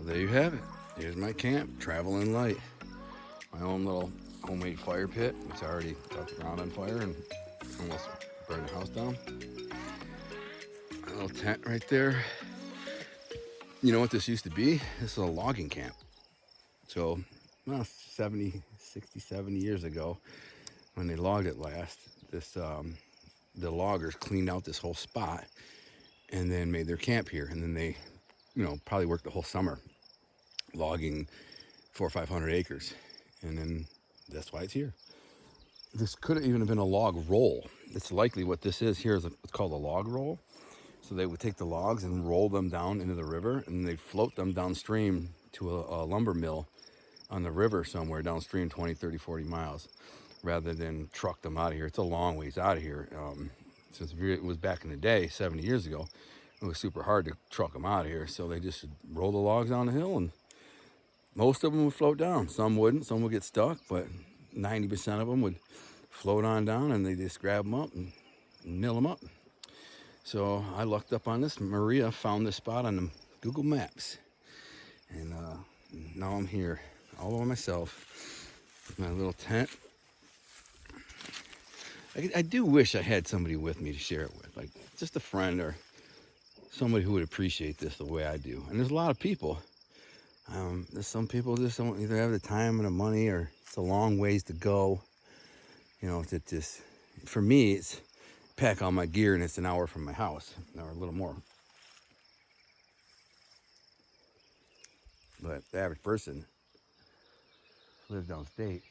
There you have it. Here's my camp, traveling light. My own little homemade fire pit. It's already got the ground on fire and almost burned the house down. A little tent right there. You know what this used to be? This is a logging camp. So, well, 70 years ago, when they logged it last, the loggers cleaned out this whole spot and then made their camp here. And then they, probably worked the whole summer logging 400 or 500 acres. And then that's why it's here. This could have even been a log roll. It's likely what this is here is it's called a log roll. So they would take the logs and roll them down into the river, and they'd float them downstream to a lumber mill on the river somewhere downstream 20, 30, 40 miles, rather than truck them out of here. It's a long ways out of here. Since it was back in the day, 70 years ago, it was super hard to truck them out of here. So they just roll the logs down the hill, and most of them would float down. Some wouldn't. Some would get stuck, but 90% of them would float on down, and they just grab them up and mill them up. So I lucked up on this. Maria found this spot on the Google Maps, and now I'm here all by myself with my little tent. I do wish I had somebody with me to share it with, like just a friend or somebody who would appreciate this the way I do. And there's a lot of people. There's some people just don't either have the time and the money, or it's a long ways to go. To just, for me, it's pack all my gear and it's an hour from my house, or a little more. But the average person who lives downstate,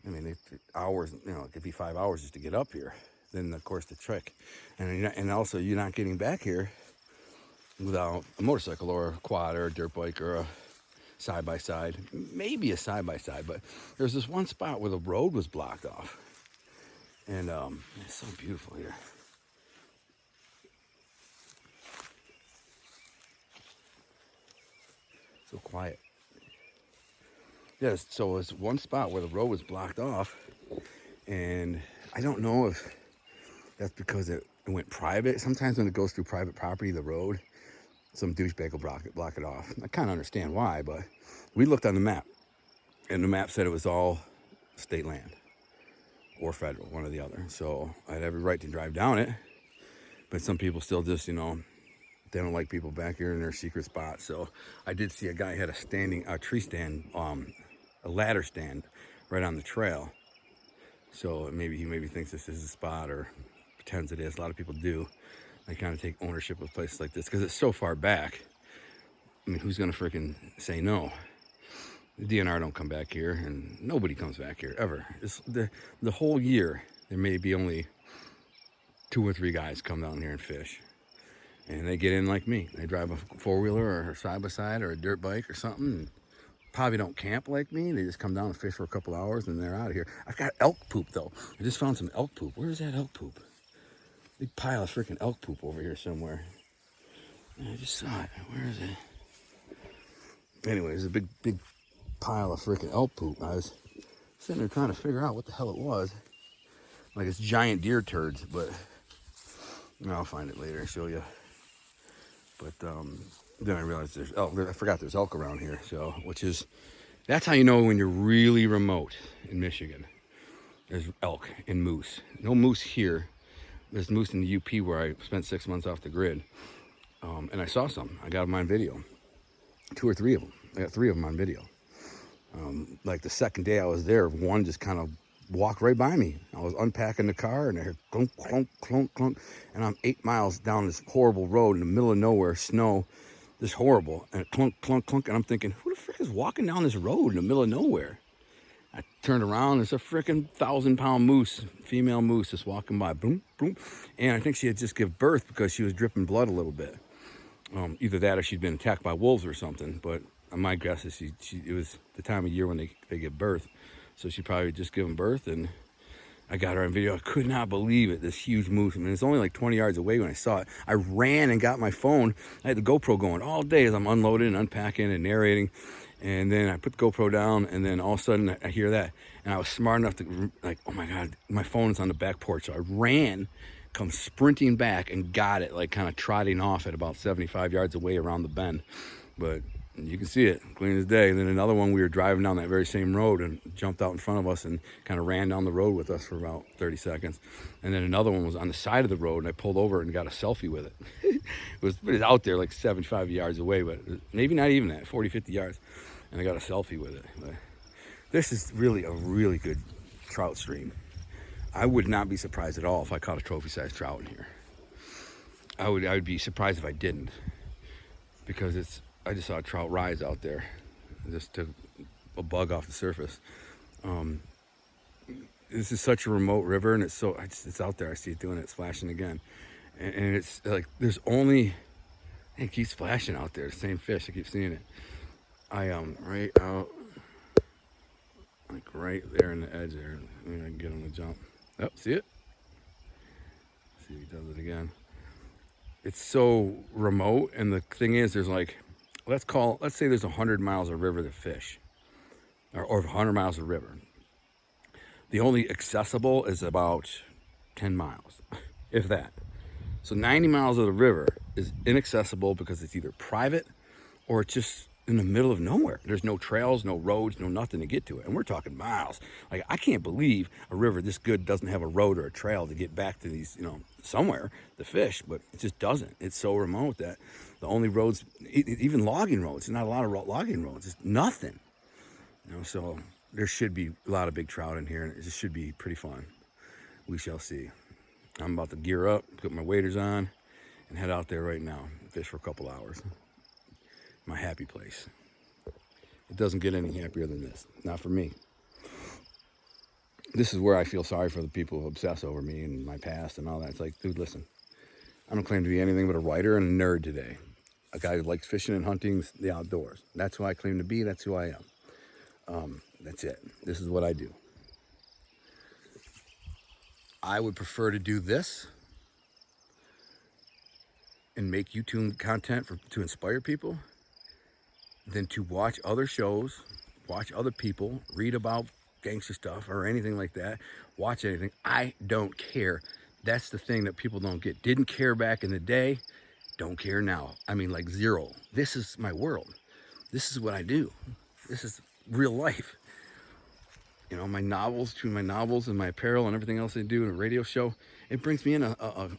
I mean, hours, it could be 5 hours just to get up here. Then, of course, the trek. And also, you're not getting back here without a motorcycle or a quad or a dirt bike or a side-by-side. Maybe a side-by-side, but there's this one spot where the road was blocked off. And it's so beautiful here. So quiet. Yes, so it's one spot where the road was blocked off, and I don't know if that's because it went private. Sometimes when it goes through private property, the road, some douchebag will block it off. I kind of understand why, but we looked on the map, and the map said it was all state land or federal, one or the other. So I had every right to drive down it, but some people still just, they don't like people back here in their secret spots. So I did see a guy had a tree stand, a ladder stand right on the trail. So maybe he thinks this is a spot, or pretends it is. A lot of people do. They kind of take ownership of places like this because it's so far back. I mean, who's gonna freaking say no? The DNR don't come back here, and nobody comes back here ever. It's the whole year there may be only 2 or 3 guys come down here and fish, and they get in like me. They drive a 4-wheeler or a side-by-side or a dirt bike or something, and probably don't camp like me. They just come down and fish for a couple hours and they're out of here. I've got elk poop though. I just found some elk poop. Where is that elk poop? Big pile of freaking elk poop over here somewhere. I just saw it. Where is it? Anyway, there's a big pile of freaking elk poop. I was sitting there trying to figure out what the hell it was. Like it's giant deer turds, but I'll find it later and show you. But then I realized there's elk. I forgot there's elk around here. So, that's how you know when you're really remote in Michigan. There's elk and moose. No moose here. There's moose in the UP where I spent 6 months off the grid. And I saw some. I got them on video. 2 or 3 of them. I got 3 of them on video. Like the second day I was there, one just kind of walked right by me. I was unpacking the car and I heard clunk, clunk, clunk, clunk. And I'm 8 miles down this horrible road in the middle of nowhere, snow, this horrible. And clunk, clunk, clunk. And I'm thinking, who the frick is walking down this road in the middle of nowhere? I turned around, there's a freaking 1,000-pound moose, female moose, just walking by, boom, boom. And I think she had just given birth because she was dripping blood a little bit. Either that or she'd been attacked by wolves or something. But my guess is it was the time of year when they give birth. So she probably just given birth, and I got her on video. I could not believe it, this huge moose. I mean, it's only like 20 yards away when I saw it. I ran and got my phone. I had the GoPro going all day as I'm unloading and unpacking and narrating. And then I put the GoPro down, and then all of a sudden I hear that. And I was smart enough to, like, oh my God, my phone is on the back porch. So I ran, come sprinting back, and got it, like kind of trotting off at about 75 yards away around the bend. But And you can see it, clean as day. And then another one, we were driving down that very same road and jumped out in front of us and kind of ran down the road with us for about 30 seconds. And then another one was on the side of the road, and I pulled over and got a selfie with it. It was out there like 75 yards away, but maybe not even that, 40, 50 yards. And I got a selfie with it. But this is really a really good trout stream. I would not be surprised at all if I caught a trophy-sized trout in here. I would be surprised if I didn't, because I just saw a trout rise out there. I just took a bug off the surface. This is such a remote river, and it's out there. I see it doing it, splashing again, and it's like there's only, it keeps splashing out there. The same fish. I keep seeing it. I right out, like right there in the edge there. Maybe I can get him to jump. Oh, see it? See if he does it again. It's so remote, and the thing is, there's like, let's say there's 100 miles of river to fish, or 100 miles of river. The only accessible is about 10 miles, if that. So 90 miles of the river is inaccessible because it's either private or it's just in the middle of nowhere. There's no trails, no roads, no nothing to get to it. And we're talking miles. Like, I can't believe a river this good doesn't have a road or a trail to get back to these, somewhere to fish, but it just doesn't. It's so remote that the only roads, even logging roads, there's not a lot of logging roads. It's nothing. So there should be a lot of big trout in here, and it just should be pretty fun. We shall see. I'm about to gear up, put my waders on, and head out there right now. Fish for a couple hours. My happy place. It doesn't get any happier than this. Not for me. This is where I feel sorry for the people who obsess over me and my past and all that. It's like, dude, listen. I don't claim to be anything but a writer and a nerd today. A guy who likes fishing and hunting, the outdoors. That's who I claim to be. That's who I am. That's it. This is what I do. I would prefer to do this and make YouTube content to inspire people than to watch other shows, watch other people, read about gangster stuff or anything like that, watch anything. I don't care. That's the thing that people don't get. Didn't care back in the day, don't care now. I mean, like zero. This is my world. This is what I do. This is real life. My novels, between my novels and my apparel and everything else I do in a radio show, it brings me in a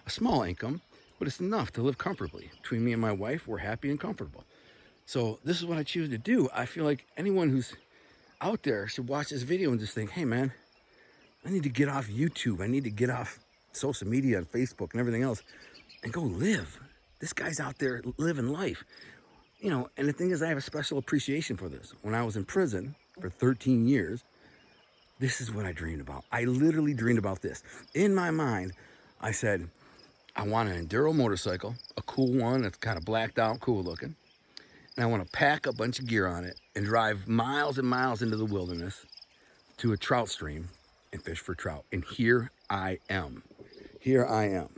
small income, but it's enough to live comfortably. Between me and my wife, we're happy and comfortable. So this is what I choose to do. I feel like anyone who's out there should watch this video and just think, hey man, I need to get off YouTube. I need to get off social media and Facebook and everything else and go live. This guy's out there living life. And the thing is, I have a special appreciation for this. When I was in prison for 13 years, this is what I dreamed about. I literally dreamed about this. In my mind, I said, I want an Enduro motorcycle, a cool one that's kind of blacked out, cool looking. And I want to pack a bunch of gear on it and drive miles and miles into the wilderness to a trout stream and fish for trout. And here I am. Here I am,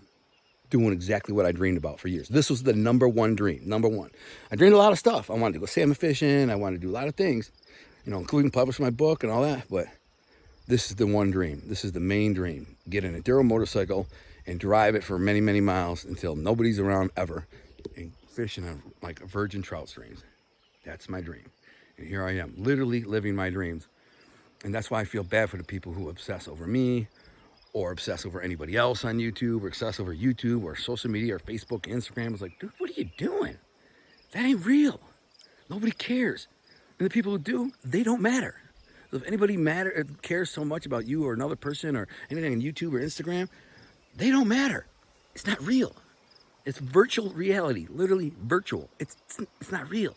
doing exactly what I dreamed about for years. This was the number one dream, number one. I dreamed a lot of stuff. I wanted to go salmon fishing. I wanted to do a lot of things, including publish my book and all that. But this is the one dream. This is the main dream. Get an Enduro motorcycle and drive it for many, many miles until nobody's around ever and fish in a virgin trout streams. That's my dream. And here I am, literally living my dreams. And that's why I feel bad for the people who obsess over me or obsess over anybody else on YouTube or obsess over YouTube or social media or Facebook, Instagram. It's like, dude, what are you doing? That ain't real. Nobody cares. And the people who do, they don't matter. So if anybody cares so much about you or another person or anything on YouTube or Instagram, they don't matter. It's not real. It's virtual reality, literally virtual. It's not real.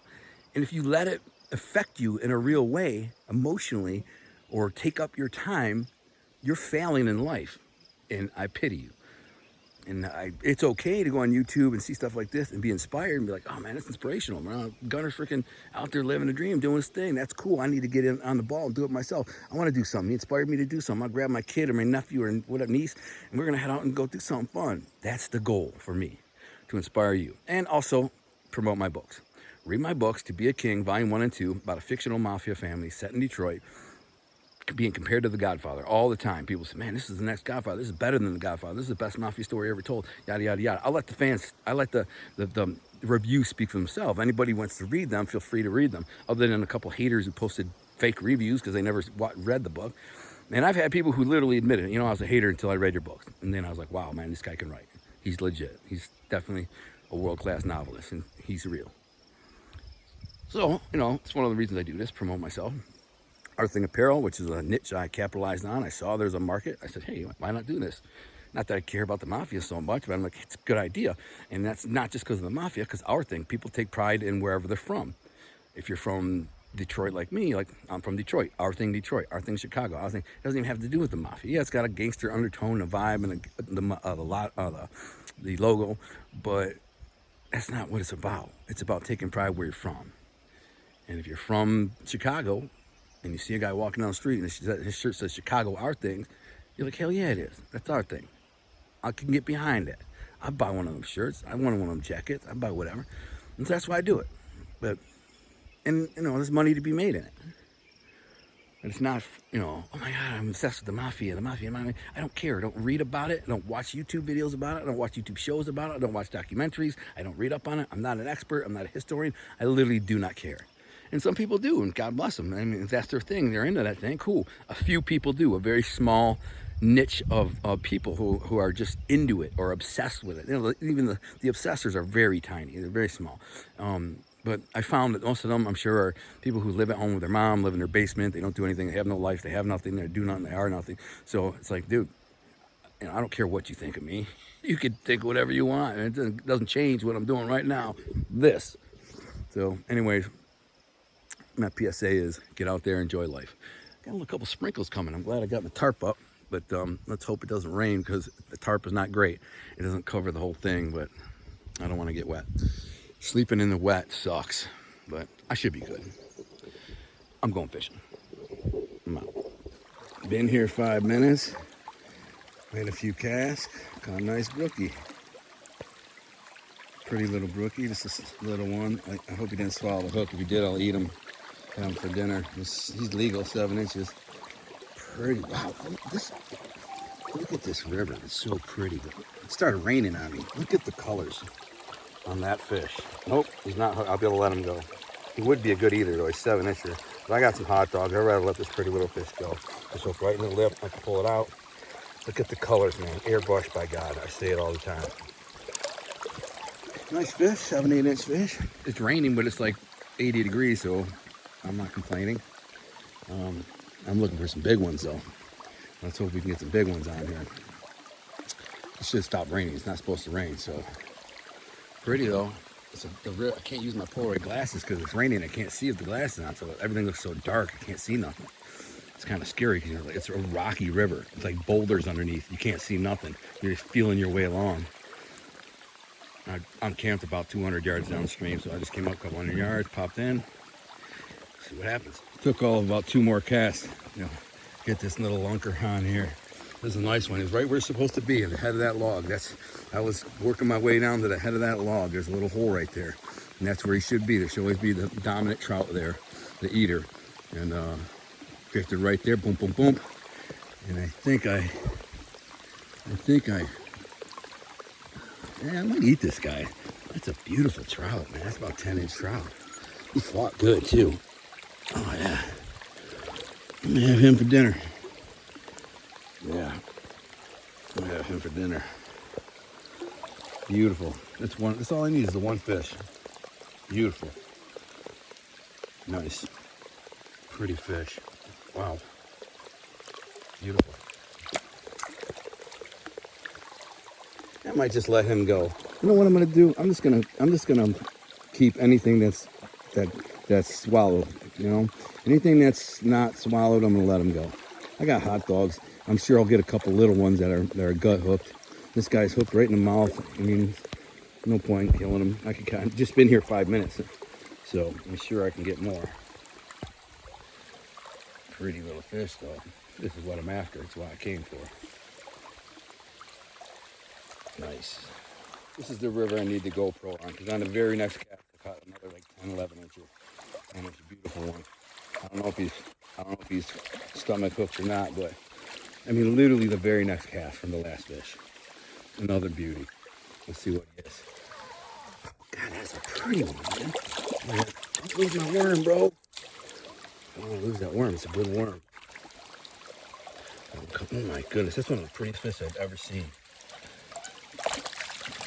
And if you let it affect you in a real way, emotionally, or take up your time, you're failing in life. And I pity you. And it's okay to go on YouTube and see stuff like this and be inspired and be like, oh man, that's inspirational. Man, Gunner's freaking out there living a dream, doing his thing. That's cool. I need to get in on the ball and do it myself. I want to do something. He inspired me to do something. I'll grab my kid or my nephew or whatever niece, and we're going to head out and go do something fun. That's the goal for me, to inspire you. And also promote my books. Read my books, To Be a King, Volume 1 and 2, about a fictional mafia family set in Detroit. being compared to the Godfather all the time. People say, man, this is the next Godfather. This is better than the Godfather. This is the best mafia story ever told. Yada, yada, yada. I'll let the fans, I let the reviews speak for themselves. Anybody who wants to read them, feel free to read them, other than a couple haters who posted fake reviews because they never read the book. And I've had people who literally admitted, you know, I was a hater until I read your books. And then I was like, wow, man, this guy can write. He's legit. He's definitely a world-class novelist, and he's real. So, you know, it's one of the reasons I do this, promote myself. Our Thing Apparel, which is a niche I capitalized on. I saw there's a market. I said, hey, why not do this? Not that I care about the mafia so much, but I'm like, it's a good idea. And that's not just because of the mafia, because our thing, people take pride in wherever they're from. If you're from Detroit like me, like I'm from Detroit, our thing Chicago, our thing, it doesn't even have to do with the mafia. Yeah, it's got a gangster undertone, a vibe, and the logo, but that's not what it's about. It's about taking pride where you're from. And if you're from Chicago, and you see a guy walking down the street and his shirt says Chicago, our thing, you're like, hell yeah, it is. That's our thing. I can get behind that. I buy one of them shirts. I want one of them jackets. I buy whatever. And so that's why I do it. But, and, you know, there's money to be made in it. But it's not, you know, oh my God, I'm obsessed with the mafia. I don't care. I don't read about it. I don't watch YouTube videos about it. I don't watch YouTube shows about it. I don't watch documentaries. I don't read up on it. I'm not an expert. I'm not a historian. I literally do not care. And some people do, and God bless them. I mean, if that's their thing, they're into that thing, cool. A few people do, a very small niche of people who are just into it or obsessed with it. You know, even the obsessors are very tiny, they're very small. But I found that most of them, I'm sure, are people who live at home with their mom, live in their basement, they don't do anything, they have no life, they have nothing, they do nothing, they are nothing. So it's like, dude, you know, I don't care what you think of me. You could think whatever you want, and it doesn't change what I'm doing right now, this. So anyways, my PSA is get out there, enjoy life. Got a couple sprinkles coming. I'm glad I got my tarp up, but let's hope it doesn't rain because the tarp is not great. It doesn't cover the whole thing, but I don't want to get wet. Sleeping in the wet sucks, but I should be good. I'm going fishing. I'm out. Been here 5 minutes. Made a few casts. Caught a nice brookie. Pretty little brookie. Just a little one. I hope he didn't swallow the hook. If he did, I'll eat him. Have him for dinner. He's legal, 7 inches. Pretty. Wow. Look at this river. It's so pretty. It started raining on me. Look at the colors on that fish. Nope, he's not. I'll be able to let him go. He would be a good eater though. He's 7 incher. But I got some hot dogs. I'd rather let this pretty little fish go. Just hook right in the lip. I can pull it out. Look at the colors, man. Airbrushed by God. I say it all the time. Nice fish. 7, 8 inch fish. It's raining, but it's like 80 degrees, so I'm not complaining. I'm looking for some big ones though. Let's hope we can get some big ones on here. It should stop raining. It's not supposed to rain, so pretty though. I can't use my Polaroid glasses because it's raining. I can't see with the glasses on, so everything looks so dark. I can't see nothing. It's kind of scary because it's a rocky river. It's like boulders underneath. You can't see nothing. You're just feeling your way along. I'm camped about 200 yards downstream, so I just came up a couple hundred yards, popped in. See what happens. Took all of about 2 more casts. You know, get this little lunker on here. This is a nice one. It's right where it's supposed to be, in the head of that log. I was working my way down to the head of that log. There's a little hole right there, and that's where he should be. There should always be the dominant trout there, the eater. And drifted right there. Boom, boom, boom. And I might eat this guy. That's a beautiful trout, man. That's about 10-inch trout. He fought good too. Oh yeah. I'm gonna have him for dinner. Yeah. I'm gonna have him for dinner. Beautiful. That's all I need is the one fish. Beautiful. Nice. Pretty fish. Wow. Beautiful. I might just let him go. You know what I'm gonna do? I'm just gonna keep anything that's swallowed. You know, anything that's not swallowed, I'm gonna let him go. I got hot dogs. I'm sure I'll get a couple little ones that are gut hooked. This guy's hooked right in the mouth. I mean, no point in killing him. I've just been here 5 minutes, so I'm sure I can get more. Pretty little fish though. This is what I'm after. It's what I came for. Nice. This is the river I need the GoPro on, because on the very next cast I caught another like 10, 11 inches. And it's a beautiful one. I don't know if he's I don't know if he's stomach hooked or not, but I mean, literally the very next cast from the last fish. Another beauty. Let's see what he is. God, that's a pretty one, man. Don't lose my worm, bro. I don't want to lose that worm. It's a good worm. Oh my goodness, that's one of the prettiest fish I've ever seen.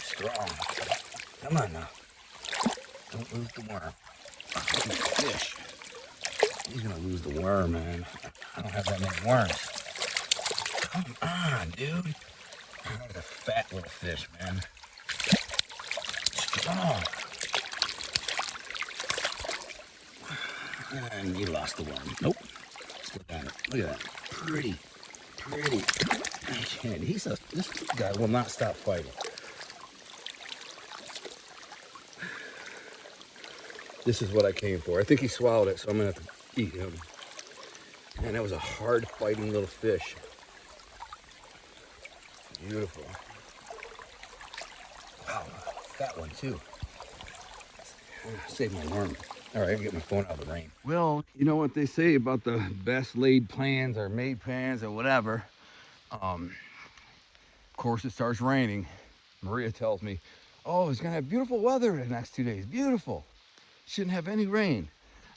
Strong. Come on now. Don't lose the worm. Fish. He's gonna lose the worm, man. I don't have that many worms. Come on, dude. That's a fat little fish, man. Strong. And you lost the worm. Nope. Still got it. Look at that. Pretty. Pretty. This guy will not stop fighting. This is what I came for. I think he swallowed it, so I'm gonna have to eat him. Man, that was a hard fighting little fish. Beautiful. Wow, that one too. Save my worm. All right, I can get my phone out of the rain. Well, you know what they say about the best laid plans or made plans or whatever. Of course, it starts raining. Maria tells me, oh, it's gonna have beautiful weather the next 2 days. Beautiful. Shouldn't have any rain.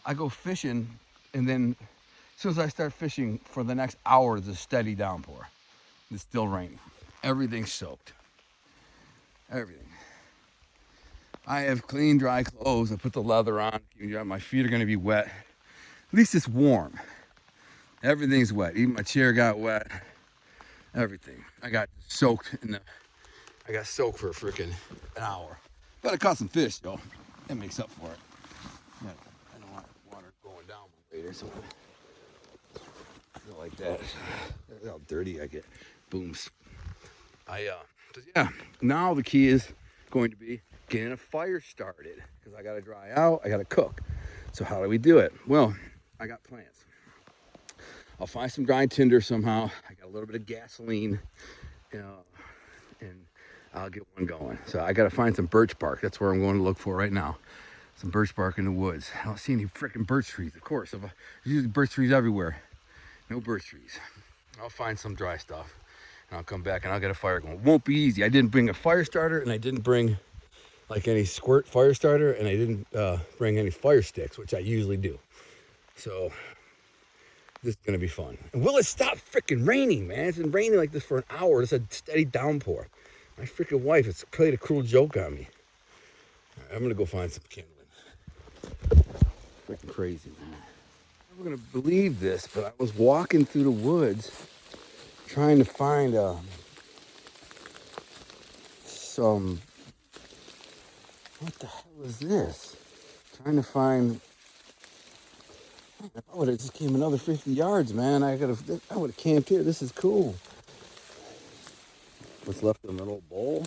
I go fishing, and then as soon as I start fishing for the next hour, there's a steady downpour. It's still raining. Everything's soaked. Everything. I have clean, dry clothes. I put the leather on. My feet are going to be wet. At least it's warm. Everything's wet. Even my chair got wet. Everything. I got soaked for freaking an hour. But I caught some fish, though. That makes up for it. Yeah, I don't want water going down later, so I feel like that. That's how dirty I get. Booms. Yeah. Now the key is going to be getting a fire started because I got to dry out. I got to cook. So how do we do it? Well, I got plans. I'll find some dry tinder somehow. I got a little bit of gasoline, and I'll get one going. So I got to find some birch bark. That's where I'm going to look for right now. Some birch bark in the woods. I don't see any freaking birch trees, of course. There's usually birch trees everywhere. No birch trees. I'll find some dry stuff, and I'll come back and I'll get a fire going. It won't be easy. I didn't bring a fire starter, and I didn't bring like any squirt fire starter, and I didn't bring any fire sticks, which I usually do. So this is gonna be fun. And will it stop freaking raining, man? It's been raining like this for an hour. It's a steady downpour. My freaking wife has played a cruel joke on me. All right, I'm gonna go find some kindling. Freaking crazy, man. I'm not gonna believe this, but I was walking through the woods trying to find some, what the hell is this? Trying to find, if I would have just came another 50 yards, man, I would have camped here. This is cool. What's left in an old bowl?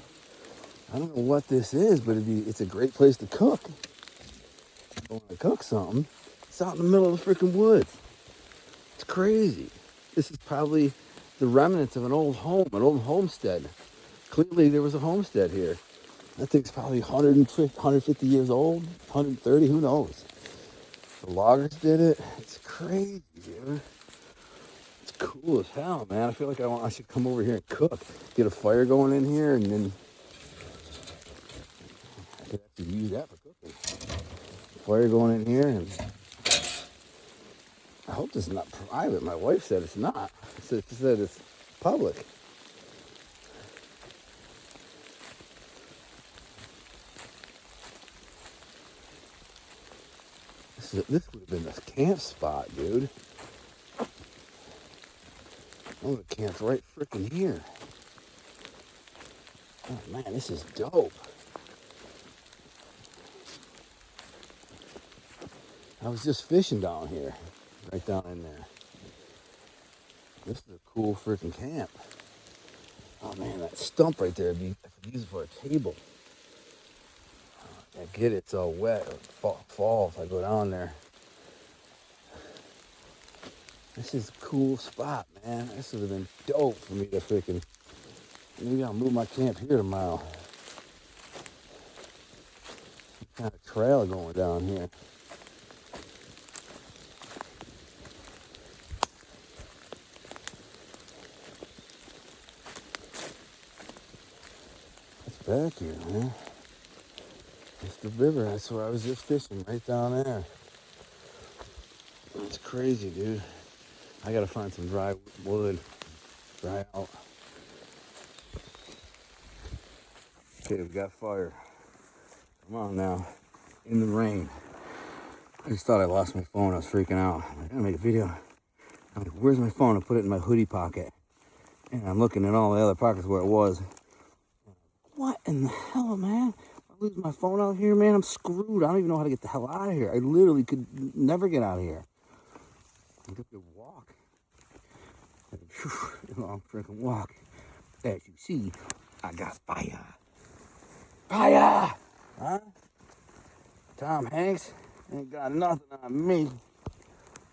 I don't know what this is, but it's a great place to cook. If I want to cook something, it's out in the middle of the freaking woods. It's crazy. This is probably the remnants of an old home, an old homestead. Clearly there was a homestead here. That thing's probably 150 years old, 130, who knows? The loggers did it. It's crazy, dude. It's cool as hell, man. I feel like I should come over here and cook. Get a fire going in here, and then I could actually use that for cooking. Fire going in here, and I hope this is not private. My wife said it's not. She said it's public. This would have been the camp spot, dude. I would have camped right freaking here. Oh man, this is dope. I was just fishing down here, right down in there. This is a cool freaking camp. Oh man, that stump right there, I could use it for a table. I get it, it's all wet. Fall if I go down there. This is a cool spot, man. This would have been dope for me to freaking. Maybe I'll move my camp here tomorrow. Some kind of trail going down here. back here, man. It's the river. That's where I was just fishing, right down there. It's crazy, dude. I gotta find some dry wood, dry out. Okay, we got fire. Come on now, in the rain. I just thought I lost my phone. I was freaking out. I'm like, I gotta make a video. I'm like, where's my phone? I put it in my hoodie pocket. And I'm looking at all the other pockets where it was. What in the hell, man? I lose my phone out here, man. I'm screwed. I don't even know how to get the hell out of here. I literally could never get out of here. I have to walk. A long freaking walk. As you see, I got fire. Fire! Huh? Tom Hanks ain't got nothing on me.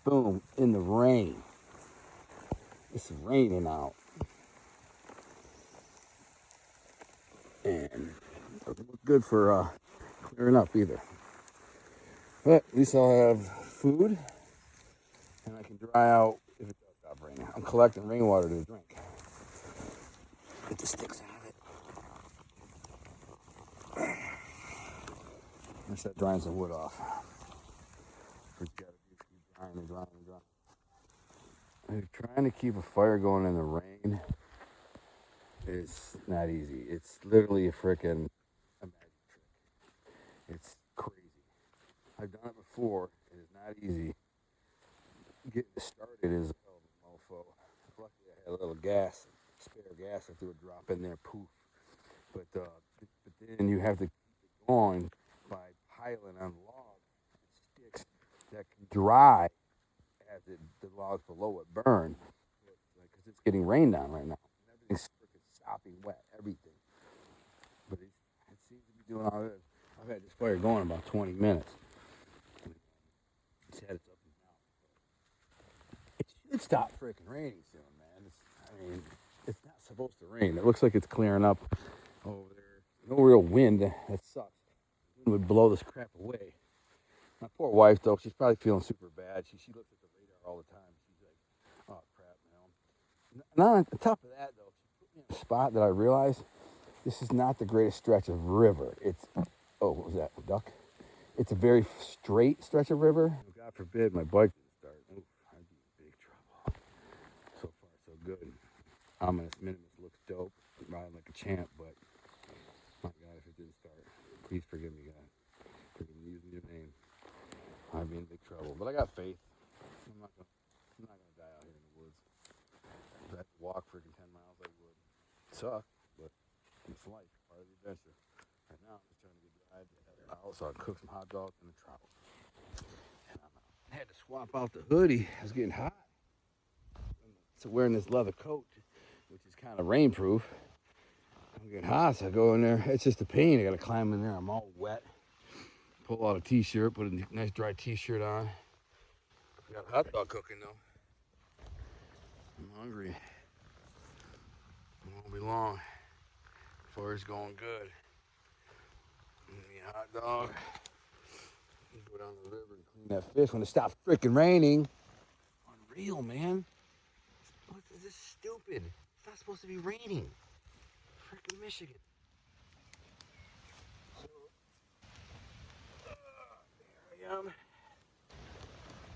Boom, in the rain. It's raining out. And it doesn't look good for clearing up either. But at least I'll have food and I can dry out if it does stop raining. I'm collecting rainwater to drink. Get the sticks out of it. I'm start drying some wood off. Drying. I'm trying to keep a fire going in the rain. It's not easy. It's literally a freaking magic trick. It's crazy. I've done it before. It is not easy. Getting it started is a hell of a mofo. Luckily, I had a little gas, spare gas. I threw a drop in there, poof. But then you have to keep it going by piling on logs and sticks that can dry as the logs below it burn. Because it's getting rained on right now. And everything's freaking sopping wet, everything. But it seems to be doing all this. I've had this fire going about 20 minutes. It's had its up and down. It should stop freaking raining soon, man. It's not supposed to rain. It looks like it's clearing up over there. No real wind. That sucks. The wind would blow this crap away. My poor wife, though, she's probably feeling super bad. She looks at the radar all the time. She's like, oh, crap, man. Now, on top of that, though, she put me in a spot that I realized this is not the greatest stretch of river. What was that, a duck? It's a very straight stretch of river. God forbid my bike didn't start. Oof, I'd be in big trouble. So far, so good. Ominous Minimus looks dope. I'm riding like a champ, but my God, if it didn't start, please forgive me, God. Forgive me using your name. I'd be in big trouble. But I got faith. I'm not gonna die out here in the woods. If I had to walk freaking 10 miles, I would. Suck, but it's life, part of the adventure. Right now, I'm just trying to get drive out so I can cook some hot dogs and a trout. And I had to swap out the hoodie. It was getting hot. So wearing this leather coat, which is kind of rainproof. I'm getting hot, so I go in there. It's just a pain. I got to climb in there. I'm all wet. Pull out a t-shirt, put a nice dry t-shirt on. I got a hot dog cooking though. I'm hungry. It won't be long. Fire's going good. Give me a hot dog. Go down the river and clean that fish when it stops freaking raining. Unreal, man. Look, this is stupid. It's not supposed to be raining. Freaking Michigan. So, here I am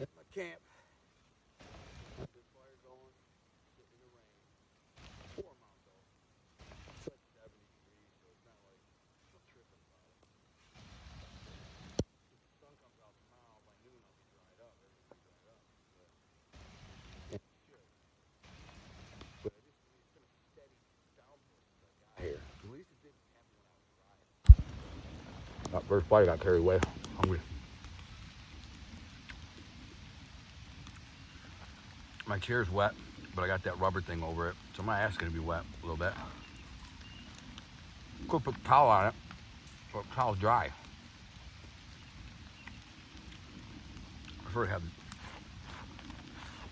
at my camp. Good fire going. Sitting in the rain. Warm out though. It's like 70 degrees, so it's not like I'm tripping about it. If the sun comes out tomorrow, by noon I'll be dried up. Everything will be dried up. But it should. But it's been a steady downpour since I got here. At least it didn't happen when I was riding. First bite, I got carried away. Hungry. My chair's wet, but I got that rubber thing over it, so my ass is gonna be wet a little bit. Could put a towel on it, but the towel's dry. I prefer to have. What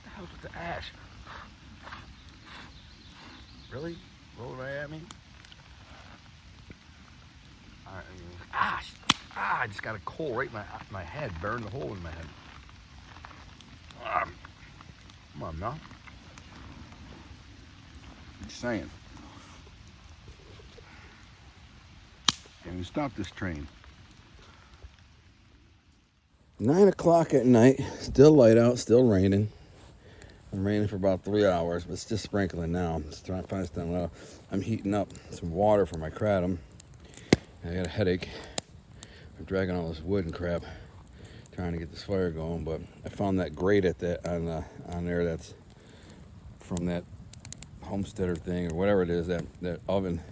the hell's with the ash? Really? Rolling right at me? Ash! I just got a coal right in my head, burned a hole in my head. Come on, now. Just saying. we stop this train. 9 o'clock at night, still light out, still raining. I'm raining for about 3 hours, but it's just sprinkling now. I'm just trying to find something well. I'm heating up some water for my kratom. I got a headache. I'm dragging all this wood and crap, trying to get this fire going. But I found that grate at that on there that's from that homesteader thing or whatever it is, that oven.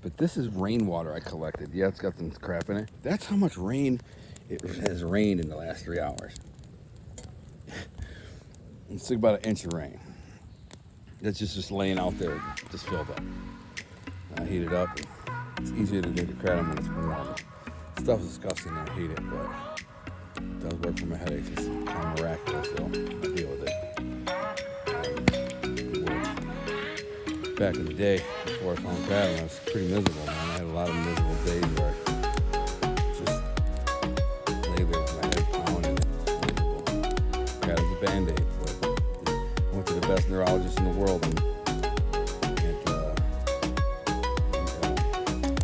But this is rainwater I collected. Yeah, it's got some crap in it. That's how much rain it has rained in the last 3 hours. It's like about 1 inch of rain. That's just laying out there, just filled up. I heat it up. It's easier to drink a kratom when it's warm. Stuff's disgusting. I hate it, but it does work for my headaches. It's kind of miraculous, so I deal with it. It works. Back in the day, before I found kratom, I was pretty miserable, man. I had a lot of miserable days where I just lay there with my head pounding and miserable. Kratom's a Band-Aid, but I went to the best neurologist in the world and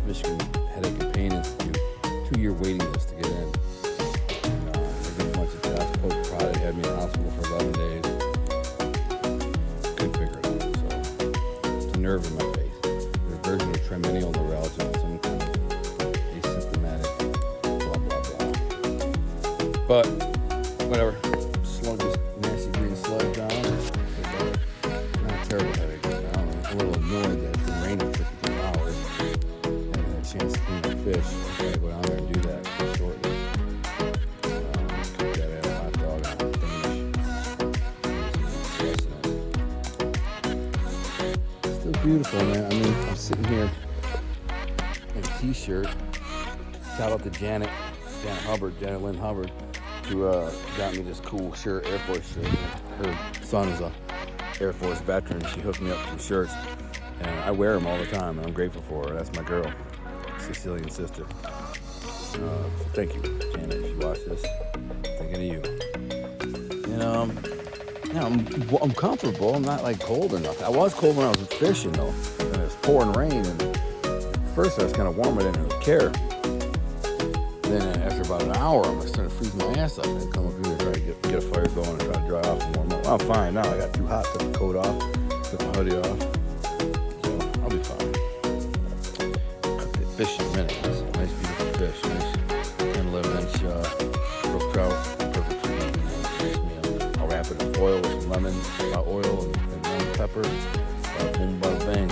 Michigan Headache and Pain Institute. 2-year waiting list to get in. And they did a bunch of tests, poked prod, had me in the hospital for 11 days. Couldn't figure it out. So it's a nerve in my face. There's a version of trigeminal neuralgia, some kind of asymptomatic, blah, blah, blah. But whatever. Slug this nasty green slug down. Not a terrible headache. I don't know. I'm a little annoyed that it's been raining for 52 hours. Chance to clean the fish. I'm going to go down there and do that shortly. Cook that in a hot dog on Danish. Still beautiful, man. I mean, I'm sitting here in a t-shirt. Shout out to Janet Lynn Hubbard, who got me this cool shirt, Air Force shirt. Her son is a Air Force veteran. She hooked me up with some shirts, and I wear them all the time, and I'm grateful for her. That's my girl. Sicilian sister. Thank you, Janet, if you watch this. Thinking of you. And I'm comfortable. I'm not like cold or nothing. I was cold when I was fishing though, and it was pouring rain. And at first I was kind of warm, but I didn't really care. Then after about an hour, I'm starting to freeze my ass up and come up here and try to get a fire going and try to dry off and warm up. Well, I'm fine now. I got too hot. Took the coat off, took my hoodie off, so I'll be fine. Fish in a minute. It's a nice, beautiful fish. Nice 10, 11-inch brook trout. Perfect for eating. Nice meal. I'll wrap it in foil with some lemon oil and lemon pepper. Boom, bada bang.